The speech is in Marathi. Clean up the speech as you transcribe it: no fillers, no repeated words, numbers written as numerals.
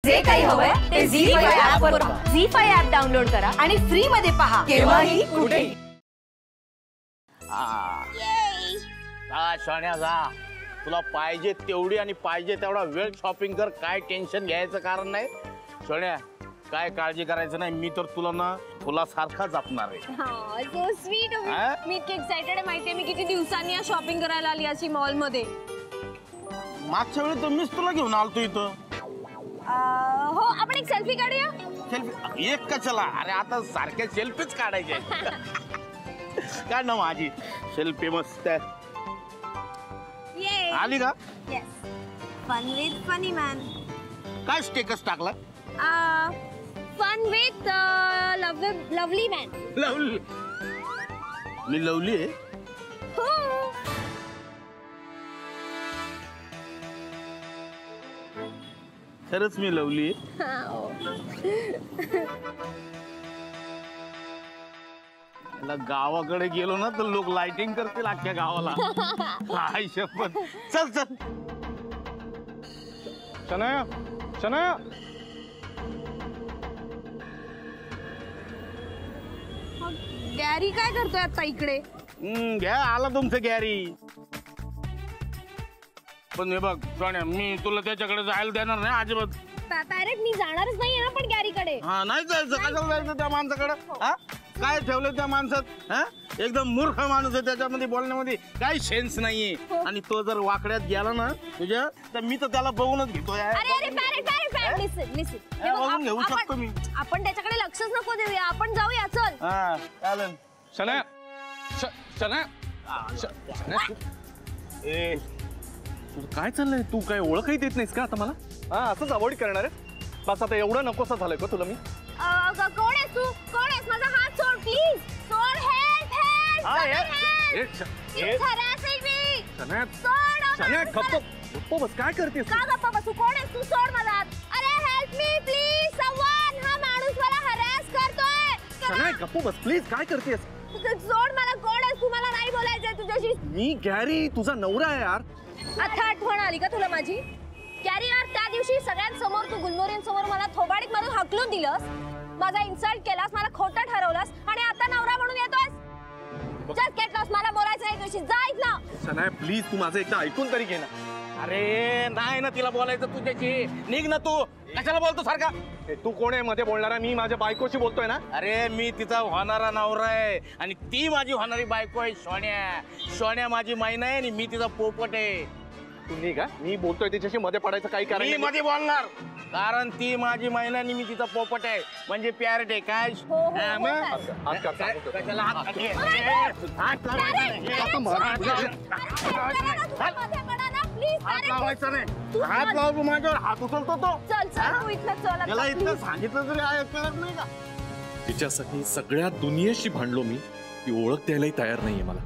जे काही हवंय ते झी5 ऍप वर पहा. झी5 ऍप डाउनलोड करा आणि फ्री मध्ये पहा केव्हाही कुठेही. सोन्या जा, तुला पाहिजे तेवढी आणि पाहिजे तेवढा वेळ शॉपिंग कर. काय टेन्शन घ्यायचं कारण नाही. सोन्या काय काळजी करायचं नाही. मी तर तुला ना फुलासारखा जपणार आहे. So sweet. मी इतकी एक्साइटेड आहे माहितीये. मी किती दिवसांनी शॉपिंग करायला आली अशी मॉल मध्ये. मागच्या वेळी तर मीच तुला घेऊन आलतो इथं. हो, आपण एक सेल्फी काढूया. सेल्फी एक कशाला? अरे आता सारख्या सेल्फीच काढायचे. काय ना माझी सेल्फी मस्त आहे. आली का? Yes. Fun with funny man. काय स्टेटस टाकला? Fun with lovely man. Lovely? मी लवली आहे? हो. खरंच मी लवली आहे? गावाकडे गेलो ना तर लोक लाइटिंग करतील अख्ख्या गावाला. काय शपथ. चल चल. शनाया, शनाया. गॅरी काय करतोय आता इकडे? घ्या, आला तुमचं गॅरी. पण हे बघ सोन्या, मी तुला त्याच्याकडे जायला देणार नाही अजिबात. पॅरेट, मी जाणारच नाहीये ना पण गॅरीकडे. हा, नाही जायचं. कशाला जायचं त्या माणसाकडे? हा, काय ठेवलंय त्या माणसात? हा, एकदम मूर्ख माणूस आहे. त्याच्यामध्ये बोलण्यामध्ये काही सेन्स नाहीये. आणि तो जर वाकड्यात गेला ना तुझ्या, तर मी तर त्याला बघूनच घेतोय. अरे पॅरेट, लिसन लिसन. घेऊ शकतो मी. आपण त्याच्याकडे लक्षच नको देऊया. आपण जाऊया. चल. हा, चालेल. शनाया, शनाया. ए, काय चाललंय? तू काय ओळखही देत नाहीस का आता मला? हा, असंच अवॉइड करणार आहे? बस आता एवढं नकोसा झालंय का तुला मी? कोण आहेस तू? कोण आहेस? माझा हात सोड प्लीज. सोड. हेल्प गप्प बस. काय करतेस? का गप्प बसू? कोण आहेस तू? सोड माझा हात. अरे हेल्प मी प्लीज. समवन, हा माणूस मला हॅरॅस करतोय. शनाया, गप्प बस प्लीज. काय करतेस? सोड मला. कोण आहेस तू? मला नाही बोलायचंय तुझ्याशी. मी गॅरी, तुझा नवरा आहे यार. आता आठवण आली का तुला माझी? गॅरी यार, त्या दिवशी सगळ्यांसमोर तू गुलमोहरींसमोर मला थोबाडीत मारून हकलून दिलंस. माझा इन्सल्ट केलास, मला खोटं ठरवलंस आणि आता नवरा म्हणून येतोस. Just get lost. मला बोलायचं नाही तुझ्याशी. जा इथनं. शनाया प्लीज, तू माझं एकदा ऐकून तरी घे ना. अरे नाही ना तिला बोलायचं तुझ्याशी. निघ ना तू. कशाला बोलतो सारखा? तू कोण आहे मध्ये बोलणारा? मी माझ्या बायकोशी बोलतोय ना. अरे मी तिचा होणारा नवरा आहे आणि ती माझी होणारी बायको आहे. सोन्या, सोन्या माझी मैना आहे आणि मी तिचा पोपट आहे. तू निघ. मी बोलतोय तिच्याशी मध्ये पडायचं काही कारण मी नाही. मध्ये बोलणार कारण ती माझी मैना आणि मी तिचा पोपट आहे. म्हणजे प्यारट आहे. काय हात कर, सांगतो. कशाला हात हात लावायचा नाही. हात लावू माझ्यावर. हात उचलतो तो. चल चल तू इथलं चल. त्याला इथलं सांगितलं तरी कळत नाही का? तिच्यासाठी सगळ्या दुनियेशी भांडलो मी. ती ओळख द्यायलाही तयार नाहीये मला.